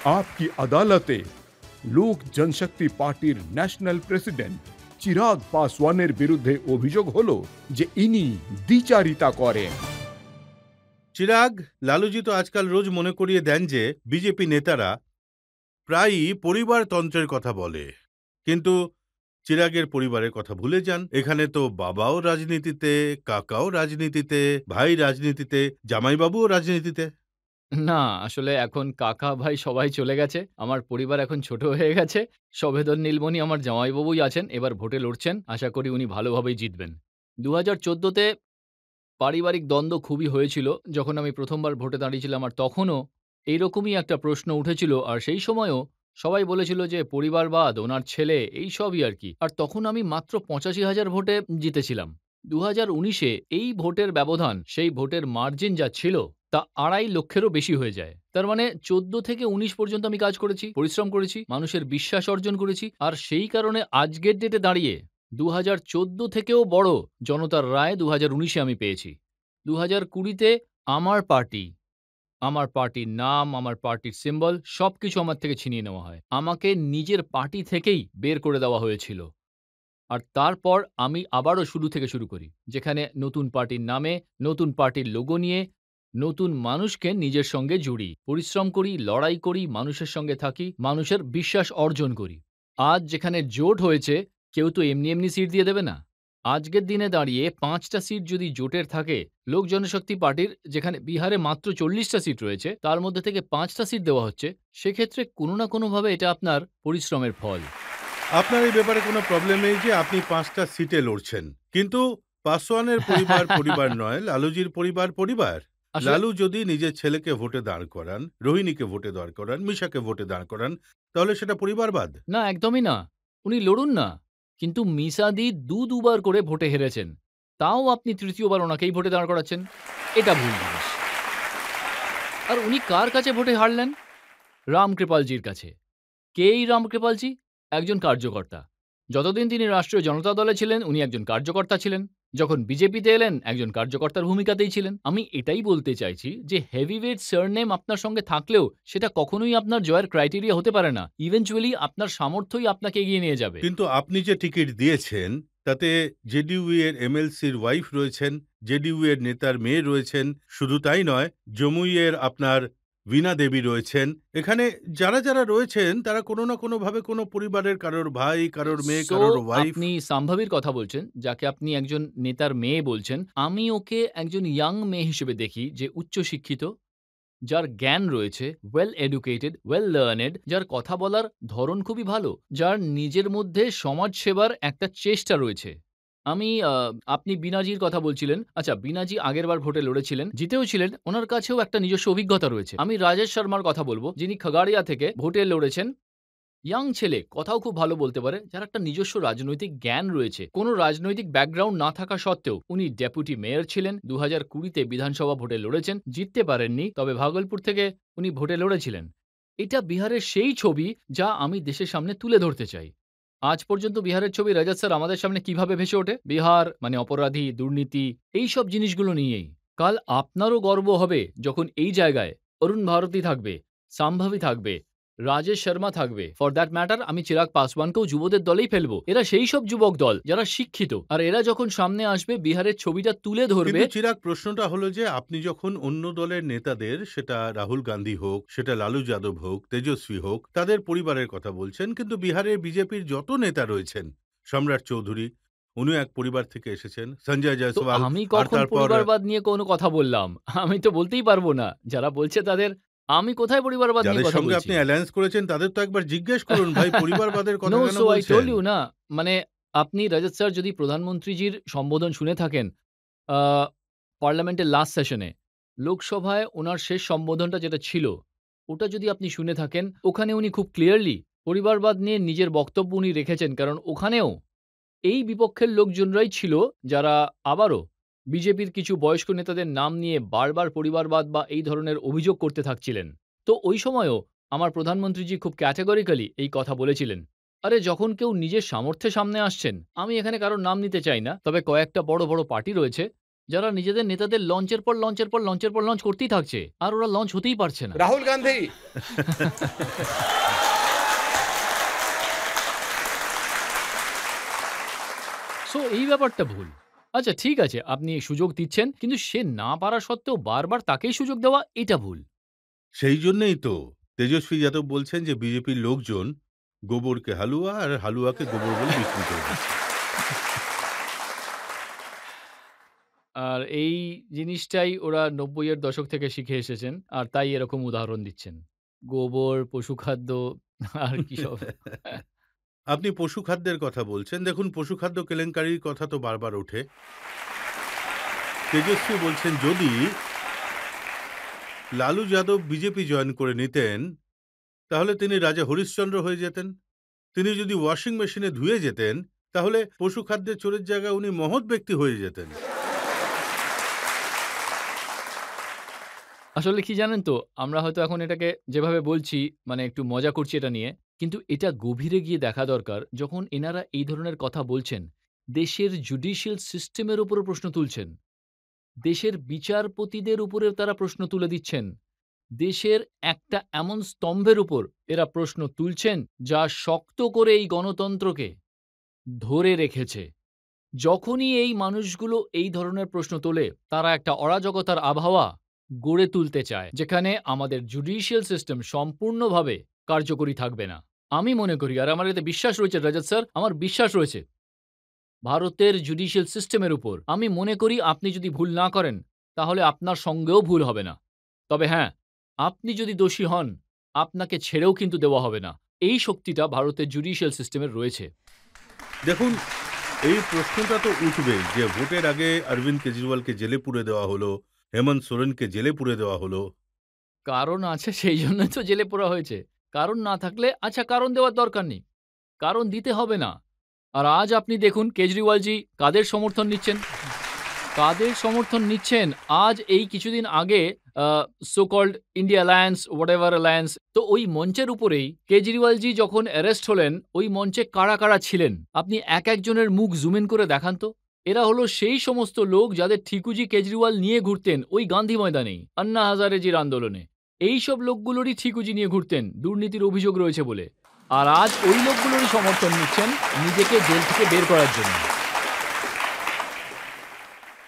आपकी अदालते লোক জনশক্তি পার্টির ন্যাশনাল প্রেসিডেন্ট চিরাগ পাসওয়ানের বিরুদ্ধে অভিযোগ হলো যে ইনি দ্বিচারিতা করেন। চিরাগ, লালুজি তো আজকাল রোজ মনে করিয়ে দেন যে বিজেপি নেতারা প্রায়ই পরিবারতন্ত্রের কথা বলে, কিন্তু চিরাগের পরিবারের কথা ভুলে যান। এখানে তো বাবাও রাজনীতিতে, কাকাও রাজনীতিতে, ভাই রাজনীতিতে, জামাইবাবুও রাজনীতিতে। না, আসলে এখন কাকা, ভাই সবাই চলে গেছে। আমার পরিবার এখন ছোট হয়ে গেছে। সবেদর নীলমণি আমার জামাইবাবুই আছেন। এবার ভোটে লড়ছেন। আশা করি উনি ভালোভাবেই জিতবেন। ২০১৪ তে পারিবারিক দ্বন্দ্ব খুবই হয়েছিল। যখন আমি ১ম বার ভোটে দাঁড়িয়েছিলাম আর তখনও এইরকমই একটা প্রশ্ন উঠেছিল। আর সেই সময়েও সবাই বলেছিল যে পরিবারবাদ, ওনার ছেলে এইসবই আরকি। আর তখন আমি মাত্র ৮৫,০০০ ভোটে জিতেছিলাম। ২০১৯ এ এই ভোটের ব্যবধান, সেই ভোটের মার্জিন যা ছিল তা ২.৫ লক্ষেরও বেশি হয়ে যায়। তার মানে ১৪ থেকে ১৯ পর্যন্ত আমি কাজ করেছি, পরিশ্রম করেছি, মানুষের বিশ্বাস অর্জন করেছি। আর সেই কারণে আজকের ডেটে দাঁড়িয়ে ২০১৪ থেকেও বড় জনতার রায় ২০১৯ এ আমি পেয়েছি। ২০২০ তে আমার পার্টি, আমার পার্টির নাম, আমার পার্টির সিম্বল সবকিছু আমার থেকে ছিনিয়ে নেওয়া হয়। আমাকে নিজের পার্টি থেকেই বের করে দেওয়া হয়েছিল। আর তারপর আমি আবারও শুরু থেকে শুরু করি। যেখানে নতুন পার্টির নামে, নতুন পার্টির লোগো নিয়ে, নতুন মানুষকে নিজের সঙ্গে জুড়ি। পরিশ্রম করি, লড়াই করি, মানুষের সঙ্গে থাকি, মানুষের বিশ্বাস অর্জন করি। আজ যেখানে জোট হয়েছে, কেউ তো এমনি, এমনি সিট দিয়ে দেবে না। আজকের দিনে দাঁড়িয়ে ৫ টা সিট যদি জোটের থাকে, লোক জনশক্তি পার্টির যেখানে বিহারে মাত্র ৪০ টা সিট রয়েছে, তার মধ্যে থেকে ৫ টা সিট দেওয়া হচ্ছে, সেক্ষেত্রে কোনো না কোনোভাবে এটা আপনার পরিশ্রমের ফল। আপনার এই ব্যাপারে কোনো প্রবলেম নেই যে আপনি ৫টা সিটে লড়ছেন, কিন্তু পাসওয়ানের পরিবার পরিবার নয়, লালুজির পরিবার পরিবার। আসলে লালু যদি নিজের ছেলেকে ভোটে দাঁড় করান, রোহিণীকে ভোটে দাঁড় করান, মিশাকে ভোটে দাঁড় করান, তাহলে সেটা পরিবারবাদ। না, একদমই না। উনি লড়ুন না। কিন্তু মিসাদি দুবার করে ভোটে হেরেছেন। তাও আপনি ৩য় বার ওনাকেই ভোটে দাঁড় করাচ্ছেন। এটা ভুল জিনিস। আর উনি কার কাছে ভোটে হারলেন? রামকৃপালজির কাছে। কে এই রামকৃপালজি? একজন কার্যকর্তা। যতদিন তিনি রাষ্ট্রীয় জনতা দলে ছিলেন, উনি একজন কার্যকর্তা ছিলেন। যখন বিজেপিতে এলেন, একজন কার্যকর্তার ভূমিকাতেই ছিলেন। আমি এটাই বলতে চাইছি যে হেভিওয়েট সারনেম আপনার সঙ্গে থাকলেও সেটা কখনোই আপনার জয়ের ক্রাইটেরিয়া হতে পারে না। ইভেনচুয়ালি আপনার সামর্থ্যই আপনাকে এগিয়ে নিয়ে যাবে। কিন্তু আপনি যে টিকিট দিয়েছেন তাতে জেডিইউ এর এমএলসির ওয়াইফ রয়েছেন, জেডিইউ এর নেতার মেয়ে রয়েছেন, শুধু তাই নয়, জমুইয়ের আপনার বীণা দেবী রয়েছেন। এখানে যারা যারা রয়েছেন তারা কোনো না কোনোভাবে কোনো পরিবারের কারোর ভাই, কারোর মেয়ে, সো কারোর ওয়াইফ। আপনি সাম্ভাবির কথা বলছেন, যাকে আপনি একজন নেতার মেয়ে বলছেন। আমি ওকে একজন ইয়াং মেয়ে হিসেবে দেখি যে উচ্চশিক্ষিত, যার জ্ঞান রয়েছে, ওয়েল এডুকেটেড, ওয়েল লার্নেড, যার কথা বলার ধরন খুবই ভালো, যার নিজের মধ্যে সমাজ সেবার একটা চেষ্টা রয়েছে। আমি আপনি বীণাজির কথা বলছিলেন। আচ্ছা, বীণাজি আগেরবার ভোটে লড়েছিলেন, জিতেও ছিলেন। উনার কাছেও একটা নিজস্ব অভিজ্ঞতা রয়েছে। আমি রাজেশ শর্মার কথা বলব, যিনি খাগাড়িয়া থেকে ভোটে লড়েছেন। ইয়াং ছেলে, কথাও খুব ভালো বলতে পারে, যার একটা নিজস্ব রাজনৈতিক জ্ঞান রয়েছে। কোনো রাজনৈতিক ব্যাকগ্রাউন্ড না থাকা সত্ত্বেও উনি ডেপুটি মেয়র ছিলেন। ২০২০ তে বিধানসভা ভোটে লড়েছেন, জিততে পারেননি, তবে ভাগলপুর থেকে উনি ভোটে লড়েছিলেন। এটা বিহারের সেই ছবি যা আমি দেশের সামনে তুলে ধরতে চাই। আজ পর্যন্ত বিহারের ছবি রজত স্যার আমাদের সামনে কিভাবে ভেসে ওঠে? বিহার মানে অপরাধী, দুর্নীতি, এইসব জিনিসগুলো নিয়েই। কাল আপনারও গর্ব হবে যখন এই জায়গায় অরুণ ভারতী থাকবে, সাম্ভাবী থাকবে, রাজেশ শর্মা থাকবে। ফর দ্যাট ম্যাটার আমি চিরাগ পাসওয়ানকেও যুবদের দলেই ফেলবো। এরা সেই সব যুবক দল যারা শিক্ষিত। আর এরা যখন সামনে আসবে, বিহারের ছবিটা তুলে ধরবে। কিন্তু চিরাগ, প্রশ্নটা হলো যে আপনি যখন অন্য দলের নেতাদের, সেটা রাহুল গান্ধী হোক, সেটা লালু যাদব হোক, তেজস্বী হোক, তাদের পরিবারের কথা বলছেন, কিন্তু বিহারের বিজেপির যত নেতা রয়েছেন, সম্রাট চৌধুরী, উনিও এক পরিবার থেকে এসেছেন, সঞ্জয় তো জয়সওয়াল, আমি আর কখন তারপর পরিবারবাদ নিয়ে কোনো কথা বললাম? আমি তো বলতেই পারবো না। যারা বলছে তাদের, আমি কোথায় পরিবারবাদ নিয়ে যাদের কথা সঙ্গে বলছি? আপনি অ্যালায়েন্স করেছেন তাদের তো একবার জিজ্ঞেস করুন, ভাই পরিবারবাদের কথা নো, কেন সো আই বলছেন? টোল্ড ইউ না। মানে আপনি রজত স্যার যদি প্রধানমন্ত্রীজির সম্বোধন শুনে থাকেন, আ পার্লামেন্টের লাস্ট সেশনে, লোকসভায় উনার শেষ সম্বোধনটা যেটা ছিল, ওটা যদি আপনি শুনে থাকেন, ওখানে উনি খুব ক্লিয়ারলি পরিবারবাদ নিয়ে নিজের বক্তব্য উনি রেখেছেন। কারণ ওখানেও এই বিপক্ষের লোকজনরাই ছিল যারা আবারও বিজেপির কিছু বয়স্ক নেতাদের নাম নিয়ে বারবার পরিবারবাদ বা এই ধরনের অভিযোগ করতে থাকছিলেন। তো ওই সময়ও আমার প্রধানমন্ত্রীজি খুব ক্যাটেগরিক্যালি এই কথা বলেছিলেন। আরে যখন কেউ নিজের সামর্থ্যে সামনে আসছেন, আমি এখানে কারোর নাম নিতে চাই না, তবে কয়েকটা বড় বড় পার্টি রয়েছে যারা নিজেদের নেতাদের লঞ্চের পর লঞ্চের পর লঞ্চের পর লঞ্চ করতেই থাকছে আর ওরা লঞ্চ হতেই পারছে না। রাহুল গান্ধী। সো এই ব্যাপারটা ভুল। আচ্ছা ঠিক আছে, আপনি সুযোগ দিচ্ছেন, কিন্তু সে না পারা সত্ত্বেও বারবার তাকেই সুযোগ দেওয়া, এটা ভুল। সেই জন্যই তো তেজস্বী যাদব বলছেন যে বিজেপির লোকজন গোবরকে হালুয়া আর হালুয়াকে গোবর বলে বিক্রি করে দিচ্ছে। আর এই জিনিসটাই ওরা ৯০ এর দশক থেকে শিখে এসেছেন আর তাই এরকম উদাহরণ দিচ্ছেন। গোবর, পশুখাদ্য আর কি সব। আপনি পশুখাদ্যের কথা বলছেন, দেখুন পশুখাদ্য কেলেঙ্কারির কথা তো বারবার ওঠে। তেজস্বী বলছেন যদি লালু যাদব বিজেপি জয়েন করে নিতেন তাহলে তিনি রাজা হরিশ্চন্দ্র হয়ে যেতেন। তিনি যদি ওয়াশিং মেশিনে ধুয়ে যেতেন তাহলে পশুখাদ্যের চোরের জায়গায় উনি মহৎ ব্যক্তি হয়ে যেতেন। আসলে কি জানেন তো, আমরা হয়তো এখন এটাকে যেভাবে বলছি মানে একটু মজা করছি এটা নিয়ে, কিন্তু এটা গভীরে গিয়ে দেখা দরকার। যখন এনারা এই ধরনের কথা বলছেন, দেশের জুডিশিয়াল সিস্টেমের উপরে প্রশ্ন তুলছেন, দেশের বিচারপতিদের উপরে তারা প্রশ্ন তুলে দিচ্ছেন, দেশের একটা এমন স্তম্ভের উপর এরা প্রশ্ন তুলছেন যা শক্ত করে এই গণতন্ত্রকে ধরে রেখেছে। যখনই এই মানুষগুলো এই ধরনের প্রশ্ন তোলে, তারা একটা অরাজকতার আবহাওয়া গড়ে তুলতে চায়, যেখানে আমাদের জুডিশিয়াল সিস্টেম সম্পূর্ণভাবে কার্যকরী থাকবে না। আমি মনে করি, আর আমার এতে বিশ্বাস রয়েছে রজত স্যার, আমার বিশ্বাস রয়েছে ভারতের জুডিশিয়াল সিস্টেমের উপর। আমি মনে করি আপনি যদি ভুল না করেন, তাহলে আপনার সঙ্গেও ভুল হবে না। তবে হ্যাঁ, আপনি যদি দোষী হন, আপনাকে ছেড়েও কিন্তু দেওয়া হবে না। এই শক্তিটা ভারতের জুডিশিয়াল সিস্টেমের রয়েছে। দেখুন, এই প্রশ্নটা তো উঠবেই যে ভোটের আগে অরবিন্দ কেজরিওয়ালকে জেলে পুরে দেওয়া হলো, হেমন্ত সোরেনকে জেলে পুরে দেওয়া হলো। কারণ আছে, সেই জন্যই তো জেলে পোরা হয়েছে। কারণ না থাকলে আচ্ছা কারণ দেওয়ার দরকার নেই। কারণ দিতে হবে না। আর আজ আপনি দেখুন কেজরিওয়ালজি কাদের সমর্থন নিচ্ছেন? কাদের সমর্থন নিচ্ছেন? আজ এই কিছুদিন আগে so called India alliance, whatever alliance, তো ওই মঞ্চের উপরেই কেজরিওয়ালজি যখন অ্যারেস্ট হলেন, ওই মঞ্চে কারা, কারা ছিলেন? আপনি এক একজনের মুখ জুম ইন করে দেখান তো। এরা হলো সেই সমস্ত লোক যাদের ঠিকুজি কেজরিওয়াল নিয়ে ঘুরতেন ওই গান্ধী ময়দানেই, আন্না হাজারেজির আন্দোলনে। এইসব লোকগুলোরই ঠিকুজি নিয়ে ঘুরতেন দুর্নীতির অভিযোগ রয়েছে বলে। আর আজ ওই লোকগুলোরই সমর্থন নিচ্ছেন নিজেকে জেল থেকে বের করার জন্য।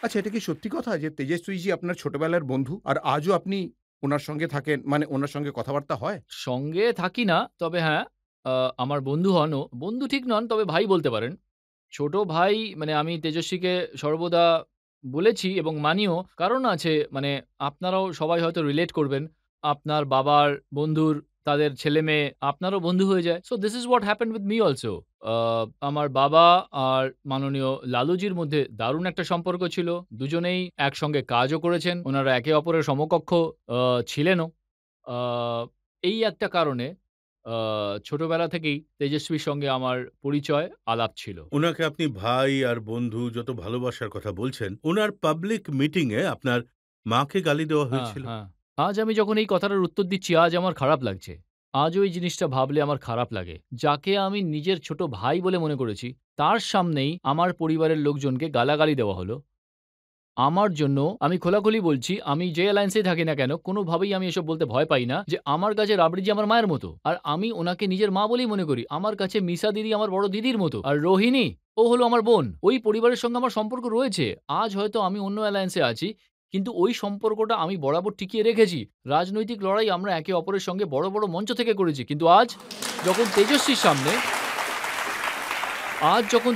আচ্ছা, এটা কি সত্যি কথা যে তেজস্বীজি আপনার ছোটবেলার বন্ধু আর আজও আপনি ওনার সঙ্গে থাকেন, মানে ওনার সঙ্গে কথাবার্তা হয়? সঙ্গে থাকি না, তবে হ্যাঁ, আমার বন্ধু হনও। বন্ধু ঠিক নন, তবে ভাই বলতে পারেন। ছোট ভাই মানে আমি তেজস্বীকে সর্বদা বলেছি এবং মানিও। কারণ আছে, মানে আপনারাও সবাই হয়তো রিলেট করবেন। আপনার বাবার বন্ধুর তাদের ছেলে-মেয়ে আপনারও বন্ধু হয়ে যায়। So this is what happened with me also. আ আমার বাবা আর মাননীয় লালুজির মধ্যে দারুণ একটা সম্পর্ক ছিল। দুজনেই একসঙ্গে কাজও করেছেন। উনারা একে অপরের সমকক্ষ আ ছিলেনও। আ এই একটা কারণে আ ছোটবেলা থেকেই তেজস্বীর সঙ্গে আমার পরিচয়, আলাপ ছিল। ওনাকে আপনি ভাই আর বন্ধু যত ভালোবাসার কথা বলছেন, ওনার পাবলিক মিটিংয়ে আপনার মাকে গালি দেওয়া হ্যাঁ, হয়েছিল। হ্যাঁ। আজ আমি যখন এই কথাটার উত্তর দিচ্ছি, আজ আমার খারাপ লাগছে। আজও এই জিনিসটা ভাবলে আমার খারাপ লাগে। যাকে আমি নিজের ছোট ভাই বলে মনে করেছি, তার সামনেই আমার পরিবারের লোকজনকে গালাগালি দেওয়া হলো। আমার জন্য আমি খোলাখুলি বলছি, আমি যে অ্যালায়েন্সেই থাকি না কেন, কোনোভাবেই আমি এসব বলতে ভয় পাই না যে আমার কাছে রাবড়িজি আমার মায়ের মতো। আর আমি ওনাকে নিজের মা বলেই মনে করি। আমার কাছে মিসা দিদি আমার বড় দিদির মতো। আর রোহিণী, ও হলো আমার বোন। ওই পরিবারের সঙ্গে আমার সম্পর্ক রয়েছে। আজ হয়তো আমি অন্য অ্যালায়েন্সে আছি, কিন্তু ওই সম্পর্কটা আমি বরাবর টিকিয়ে রেখেছি। রাজনৈতিক লড়াই আমরা একে অপরের সঙ্গে বড়, বড় মঞ্চ থেকে করেছি। কিন্তু আজ যখন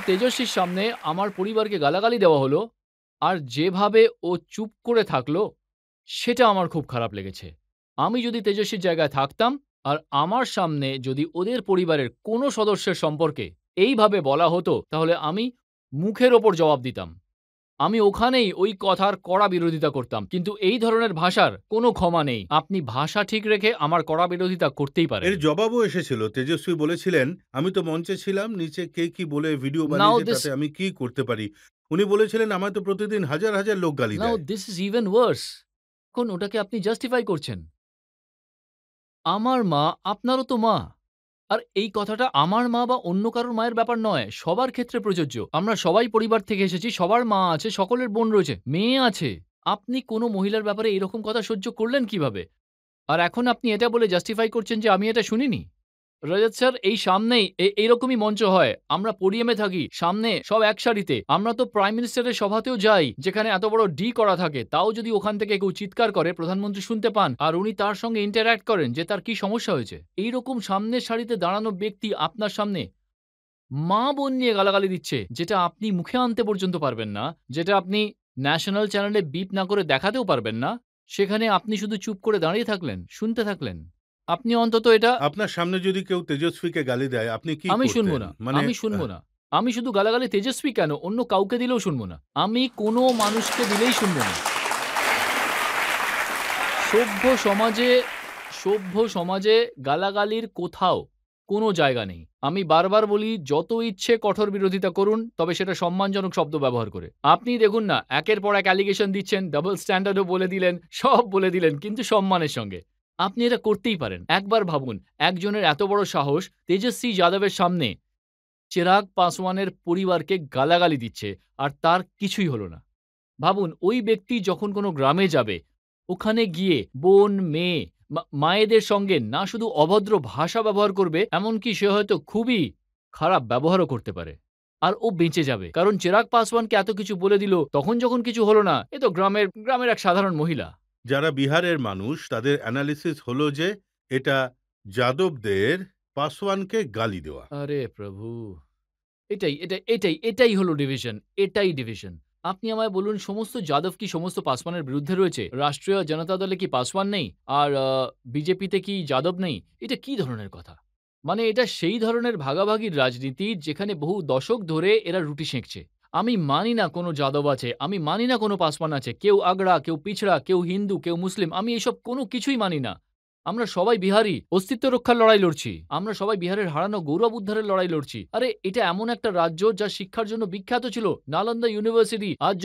তেজস্বীর সামনে আমার পরিবারকে গালাগালি দেওয়া হলো, আর যেভাবে ও চুপ করে থাকলো, সেটা আমার খুব খারাপ লেগেছে। আমি যদি তেজস্বীর জায়গায় থাকতাম, আর আমার সামনে যদি ওদের পরিবারের কোনো সদস্যের সম্পর্কে এইভাবে বলা হতো, তাহলে আমি মুখের ওপর জবাব দিতাম। আমি ওখানেই ওই কথার কড়া বিরোধিতা করতাম। কিন্তু এই ধরনের ভাষার কোনো ক্ষমা নেই। আপনি ভাষা ঠিক রেখে আমার কড়া বিরোধিতা করতেই পারেন। এর জবাবও এসেছিল। তেজস্বী বলেছিলেন, আমি তো মঞ্চে ছিলাম, নিচে কে কি বলে ভিডিও Now বানিয়েছে this তাতে আমি কি করতে পারি। উনি বলেছিলেন, আমায় তো প্রতিদিন হাজার হাজার লোক গালি Now দেয়। this is even worse. এখন ওটাকে আপনি জাস্টিফাই করছেন। আমার মা আপনারও তো মা। আর এই কথাটা আমার মা বা অন্য কারোর মায়ের ব্যাপার নয়, সবার ক্ষেত্রে প্রযোজ্য। আমরা সবাই পরিবার থেকে এসেছি, সবার মা আছে, সকলের বোন রয়েছে, মেয়ে আছে। আপনি কোনো মহিলার ব্যাপারে এরকম কথা সহ্য করলেন কিভাবে? আর এখন আপনি এটা বলে জাস্টিফাই করছেন যে আমি এটা শুনিনি? রজত স্যার, এই সামনেই এইরকমই মঞ্চ হয়। আমরা পোডিয়ামে থাকি, সামনে সব এক সারিতে। আমরা তো প্রাইম মিনিস্টারের সভাতেও যাই, যেখানে এত বড় ডি করা থাকে। তাও যদি ওখান থেকে কেউ চিৎকার করে, প্রধানমন্ত্রী শুনতে পান, আর উনি তার সঙ্গে ইন্টারঅ্যাক্ট করেন যে তার কি সমস্যা হয়েছে। এইরকম সামনের সারিতে দাঁড়ানো ব্যক্তি আপনার সামনে মা বোন নিয়ে গালাগালি দিচ্ছে, যেটা আপনি মুখে আনতে পর্যন্ত পারবেন না, যেটা আপনি ন্যাশনাল চ্যানেলে বিপ না করে দেখাতেও পারবেন না, সেখানে আপনি শুধু চুপ করে দাঁড়িয়ে থাকলেন, শুনতে থাকলেন। আপনি অন্তত এটা আপনার সামনে যদি কেউ তেজস্বীকে গালি দেয়, আপনি কি আমি শুনবো করতেন? না, মানে আমি শুনবো না। আমি শুধু গালাগালি তেজস্বী কেন, অন্য কাউকে দিলেও শুনবো না। আমি কোনো মানুষকে দিলেই শুনবো না। সভ্য সমাজে সভ্য সমাজে গালাগালির কোথাও কোনো জায়গা নেই। আমি বারবার বলি, যত ইচ্ছে কঠোর বিরোধিতা করুন, তবে সেটা সম্মানজনক শব্দ ব্যবহার করে। আপনি দেখুন না, একের পর এক অ্যালিগেশন দিচ্ছেন, ডাবল স্ট্যান্ডার্ডও বলে দিলেন, সব বলে দিলেন, কিন্তু সম্মানের সঙ্গে। আপনি এটা করতেই পারেন। একবার ভাবুন, একজনের এত বড় সাহস তেজস্বী যাদবের সামনে চিরাগ পাসওয়ানের পরিবারকে গালাগালি দিচ্ছে, আর তার কিছুই হলো না। ভাবুন, ওই ব্যক্তি যখন কোনো গ্রামে যাবে, ওখানে গিয়ে বোন, মেয়ে, মায়েদের সঙ্গে না শুধু অভদ্র ভাষা ব্যবহার করবে, এমনকি সে হয়তো খুবই খারাপ ব্যবহারও করতে পারে। আর ও বেঁচে যাবে, কারণ চিরাগ পাসওয়ানকে এত কিছু বলে দিল, তখন যখন কিছু হলো না, এ তো গ্রামের এক সাধারণ মহিলা। যারা বিহারের মানুষ, তাদের অ্যানালিসিস হলো যে এটা যাদবদের পাসওয়ানকে গালি দেওয়া। আরে প্রভু! এটাই হলো ডিভিশন। এটাই ডিভিশন। আপনি আমায় বলুন, সমস্ত যাদব কি সমস্ত পাসওয়ানের বিরুদ্ধে রয়েছে? রাষ্ট্রীয় জনতা দলে কি পাসওয়ান নেই? আর বিজেপিতে কি যাদব নেই? এটা কি ধরনের কথা? মানে এটা সেই ধরনের ভাগাভাগির রাজনীতি, যেখানে বহু দশক ধরে এরা রুটি সেঁকছে। আমি মানি না কোনো যাদব আছে, আমি মানি না কোনো পাসওয়ান আছে। কেউ আগড়া, কেউ পিছড়া, কেউ হিন্দু, কেউ মুসলিম। আমি এসব কোনো কিছুই মানি না। আমরা সবাই বিহারি, অস্তিত্ব রক্ষার লড়াই লড়ছি। আমরা সবাই বিহারের হারানো গৌরব উদ্ধারের লড়াই লড়ছি। আরে এটা এমন একটা রাজ্য যা শিক্ষার জন্য বিখ্যাত ছিল, নালন্দা ইউনিভার্সিটি। আজ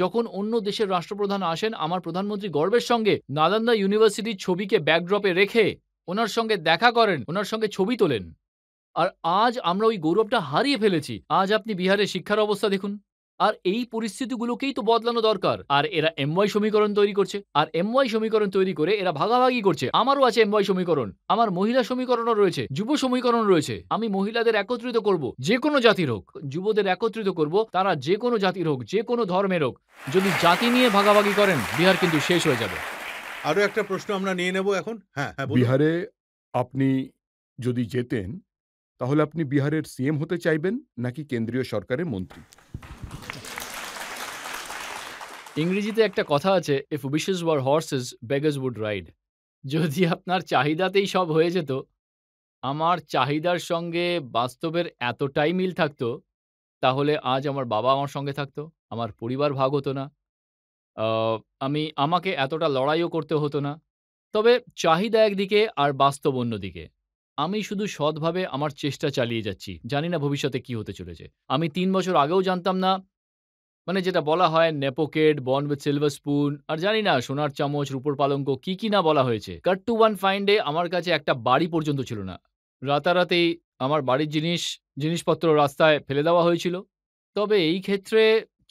যখন অন্য দেশের রাষ্ট্রপ্রধান আসেন, আমার প্রধানমন্ত্রী গর্বের সঙ্গে নালন্দা ইউনিভার্সিটির ছবিকে ব্যাকড্রপে রেখে ওনার সঙ্গে দেখা করেন, ওনার সঙ্গে ছবি তোলেন। আর আজ আমরা ওই গৌরবটা হারিয়ে ফেলেছি। আজ আপনি বিহারের শিক্ষার অবস্থা দেখুন। আর এই পরিস্থিতিগুলোকেই তো বদলানো দরকার। আর এরা এমওয়াই সমীকরণ তৈরি করছে। আর এমওয়াই সমীকরণ তৈরি করে এরা ভাগাভাগি করছে। আমারও আছে এমওয়াই সমীকরণ। আমার মহিলা সমীকরণও রয়েছে, যুব সমীকরণ রয়েছে। আমি মহিলাদের একত্রিত করব, যে কোনো জাতির হোক। যুবদের একত্রিত করব, তারা যে কোনো জাতির হোক, যে কোনো ধর্মের হোক। যদি জাতি নিয়ে ভাগাভাগি করেন, বিহার কিন্তু শেষ হয়ে যাবে। আরো একটা প্রশ্ন আমরা নিয়ে নেব এখন। হ্যাঁ, বলুন। বিহারে আপনি যদি যেতেন, তাহলে আপনি বিহারের সিএম হতে চাইবেন নাকি কেন্দ্রীয় সরকারের মন্ত্রী? ইংরেজিতে একটা কথা আছে, if wishes were horses, beggars would ride. যদি আপনার চাহিদাতেই সব হয়ে যেত, আমার চাহিদার সঙ্গে বাস্তবের এতটাই মিল থাকতো, তাহলে আজ আমার বাবা আমার সঙ্গে থাকতো, আমার পরিবার ভাগ হতো না, আ আমাকে এতটা লড়াইও করতে হতো না। তবে চাহিদা একদিকে আর বাস্তব অন্যদিকে। আমি শুধু সৎভাবে আমার চেষ্টা চালিয়ে যাচ্ছি। জানি না ভবিষ্যতে কি হতে চলেছে। আমি ৩ বছর আগেও জানতাম না, মানে যেটা বলা হয় নেপোকেড, বর্ন উইথ সিলভার স্পুন, আর জানি না সোনার চামচ, রূপোর পালঙ্ক, কি না বলা হয়েছে। কাট টু ওয়ান ফাইন ডে আমার কাছে একটা বাড়ি পর্যন্ত ছিল না। রাতারাতি আমার বাড়ির জিনিসপত্র রাস্তায় ফেলে দেওয়া হয়েছিল। তবে এই ক্ষেত্রে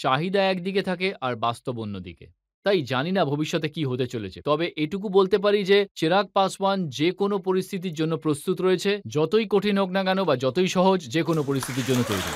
চাহিদা একদিকে থাকে আর বাস্তব অন্যদিকে। তাই জানি না ভবিষ্যতে কি হতে চলেছে। তবে এটুকু বলতে পারি যে চিরাগ পাসওয়ান যে কোনো পরিস্থিতির জন্য প্রস্তুত রয়েছে। যতই কঠিন হোক না কেন বা যতই সহজ, যে কোনো পরিস্থিতির জন্য তৈরি।